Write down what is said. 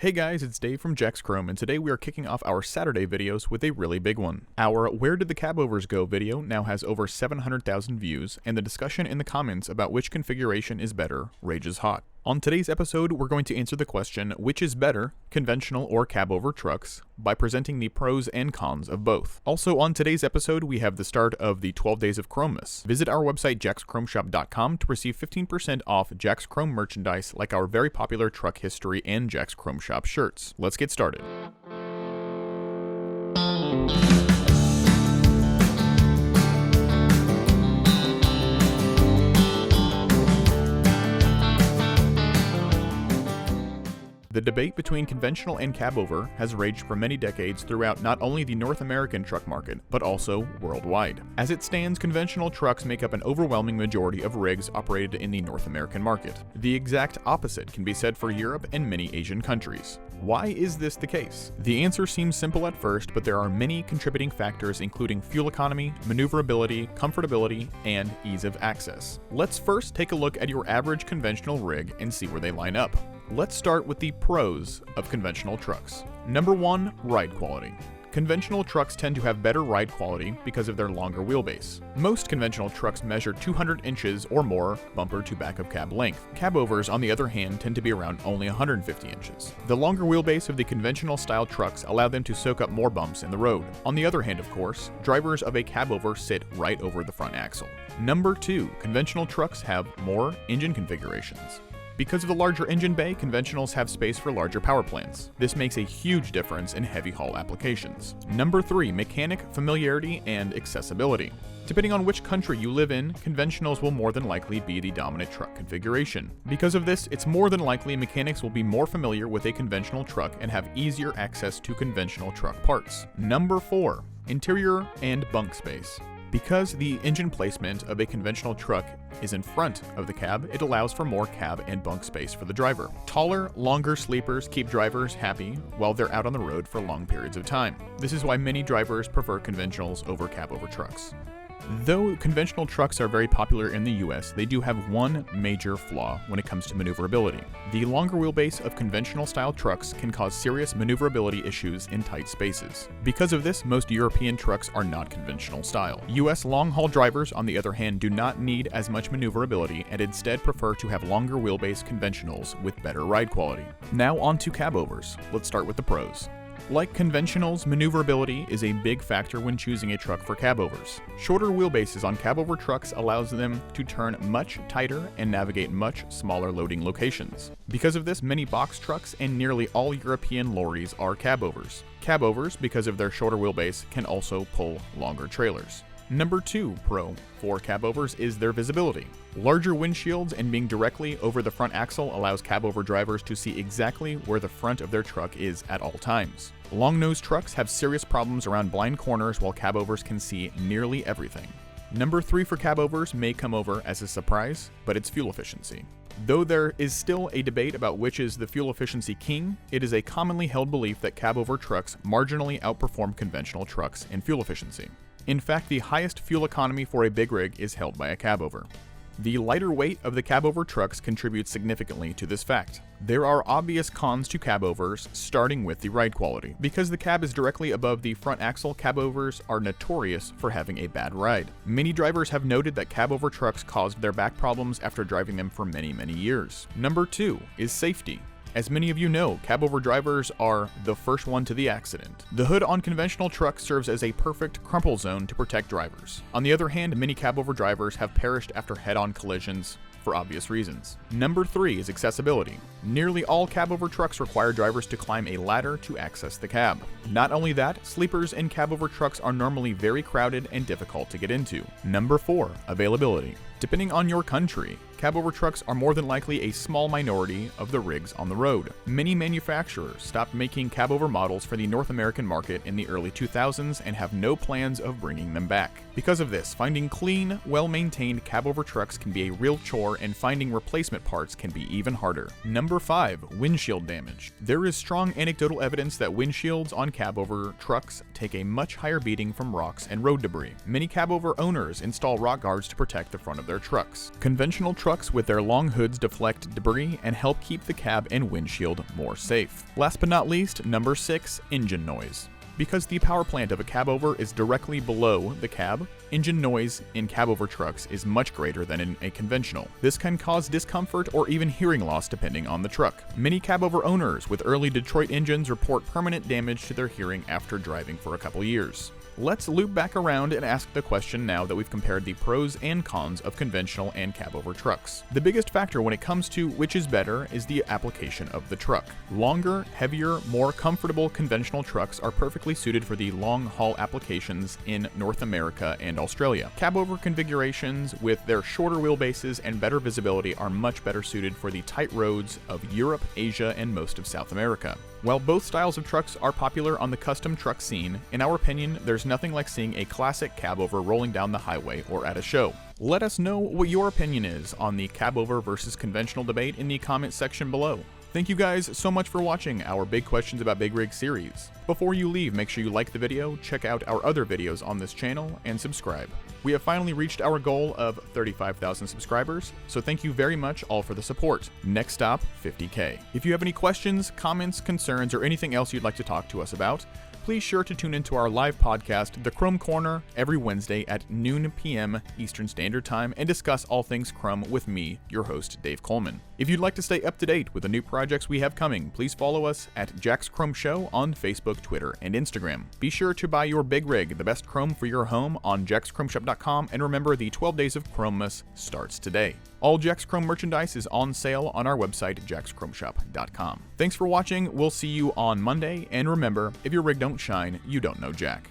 Hey guys, it's Dave from Jack's Chrome, and today we are kicking off our Saturday videos with a really big one. Our Where Did the Cabovers Go video now has over 700,000 views, and the discussion in the comments about which configuration is better rages hot. On today's episode, we're going to answer the question, which is better, conventional or cabover trucks, by presenting the pros and cons of both. Also on today's episode, we have the start of the 12 Days of Chromeless. Visit our website jackschromeshop.com to receive 15% off Jack's Chrome merchandise like our very popular truck history and Jack's Chrome Shop shirts. Let's get started. The debate between conventional and cabover has raged for many decades throughout not only the North American truck market, but also worldwide. As it stands, conventional trucks make up an overwhelming majority of rigs operated in the North American market. The exact opposite can be said for Europe and many Asian countries. Why is this the case? The answer seems simple at first, but there are many contributing factors including fuel economy, maneuverability, comfortability, and ease of access. Let's first take a look at your average conventional rig and see where they line up. Let's start with the pros of conventional trucks. Number 1, ride quality. Conventional trucks tend to have better ride quality because of their longer wheelbase. Most conventional trucks measure 200 inches or more bumper to back of cab length. Cabovers, on the other hand, tend to be around only 150 inches. The longer wheelbase of the conventional style trucks allow them to soak up more bumps in the road. On the other hand, of course, drivers of a cabover sit right over the front axle. Number 2, conventional trucks have more engine configurations. Because of the larger engine bay, conventionals have space for larger power plants. This makes a huge difference in heavy haul applications. Number 3, mechanic familiarity and accessibility. Depending on which country you live in, conventionals will more than likely be the dominant truck configuration. Because of this, it's more than likely mechanics will be more familiar with a conventional truck and have easier access to conventional truck parts. Number 4, interior and bunk space. Because the engine placement of a conventional truck is in front of the cab, it allows for more cab and bunk space for the driver. Taller, longer sleepers keep drivers happy while they're out on the road for long periods of time. This is why many drivers prefer conventionals over cabover trucks. Though conventional trucks are very popular in the US, they do have one major flaw when it comes to maneuverability. The longer wheelbase of conventional style trucks can cause serious maneuverability issues in tight spaces. Because of this, most European trucks are not conventional style. US long-haul drivers, on the other hand, do not need as much maneuverability and instead prefer to have longer wheelbase conventionals with better ride quality. Now on to cabovers. Let's start with the pros. Like conventionals, maneuverability is a big factor when choosing a truck for cabovers. Shorter wheelbases on cabover trucks allows them to turn much tighter and navigate much smaller loading locations. Because of this, many box trucks and nearly all European lorries are cabovers. Cabovers, because of their shorter wheelbase, can also pull longer trailers. Number 2 pro for cabovers is their visibility. Larger windshields and being directly over the front axle allows cabover drivers to see exactly where the front of their truck is at all times. Long-nosed trucks have serious problems around blind corners while cabovers can see nearly everything. Number 3 for cabovers may come over as a surprise, but it's fuel efficiency. Though there is still a debate about which is the fuel efficiency king, it is a commonly held belief that cabover trucks marginally outperform conventional trucks in fuel efficiency. In fact, the highest fuel economy for a big rig is held by a cabover. The lighter weight of the cabover trucks contributes significantly to this fact. There are obvious cons to cabovers, starting with the ride quality. Because the cab is directly above the front axle, cabovers are notorious for having a bad ride. Many drivers have noted that cabover trucks caused their back problems after driving them for many years. Number 2 is safety. As many of you know, cabover drivers are the first one to the accident. The hood on conventional trucks serves as a perfect crumple zone to protect drivers. On the other hand, many cabover drivers have perished after head-on collisions for obvious reasons. Number 3 is accessibility. Nearly all cabover trucks require drivers to climb a ladder to access the cab. Not only that, sleepers in cabover trucks are normally very crowded and difficult to get into. Number 4, availability. Depending on your country, cabover trucks are more than likely a small minority of the rigs on the road. Many manufacturers stopped making cabover models for the North American market in the early 2000s and have no plans of bringing them back. Because of this, finding clean, well-maintained cabover trucks can be a real chore, and finding replacement parts can be even harder. Number 5, windshield damage. There is strong anecdotal evidence that windshields on cabover trucks take a much higher beating from rocks and road debris. Many cabover owners install rock guards to protect the front of their trucks. Conventional trucks trucks with their long hoods deflect debris and help keep the cab and windshield more safe. Last but not least, number 6, engine noise. Because the power plant of a Cabover is directly below the cab, engine noise in Cabover trucks is much greater than in a conventional. This can cause discomfort or even hearing loss depending on the truck. Many Cabover owners with early Detroit engines report permanent damage to their hearing after driving for a couple years. Let's loop back around and ask the question now that we've compared the pros and cons of conventional and Cabover trucks. The biggest factor when it comes to which is better is the application of the truck. Longer, heavier, more comfortable conventional trucks are perfectly suited for the long-haul applications in North America and Australia. Cabover configurations with their shorter wheelbases and better visibility are much better suited for the tight roads of Europe, Asia, and most of South America. While both styles of trucks are popular on the custom truck scene, in our opinion, there's nothing like seeing a classic Cabover rolling down the highway or at a show. Let us know what your opinion is on the Cabover versus conventional debate in the comment section below. Thank you guys so much for watching our Big Questions About Big Rigs series. Before you leave, make sure you like the video, check out our other videos on this channel, and subscribe. We have finally reached our goal of 35,000 subscribers, so thank you very much all for the support. Next stop, 50K. If you have any questions, comments, concerns, or anything else you'd like to talk to us about, please sure to tune into our live podcast, The Chrome Corner, every Wednesday at noon p.m. Eastern Standard Time and discuss all things Chrome with me, your host, Dave Coleman. If you'd like to stay up to date with the new projects we have coming, please follow us at Jack's Chrome Show on Facebook, Twitter, and Instagram. Be sure to buy your big rig, the best Chrome for your home, on jackschromeshop.com, and remember the 12 Days of Chromemas starts today. All Jack's Chrome merchandise is on sale on our website, jackschromeshop.com. Thanks for watching, we'll see you on Monday, and remember, if your rig don't shine, you don't know Jack.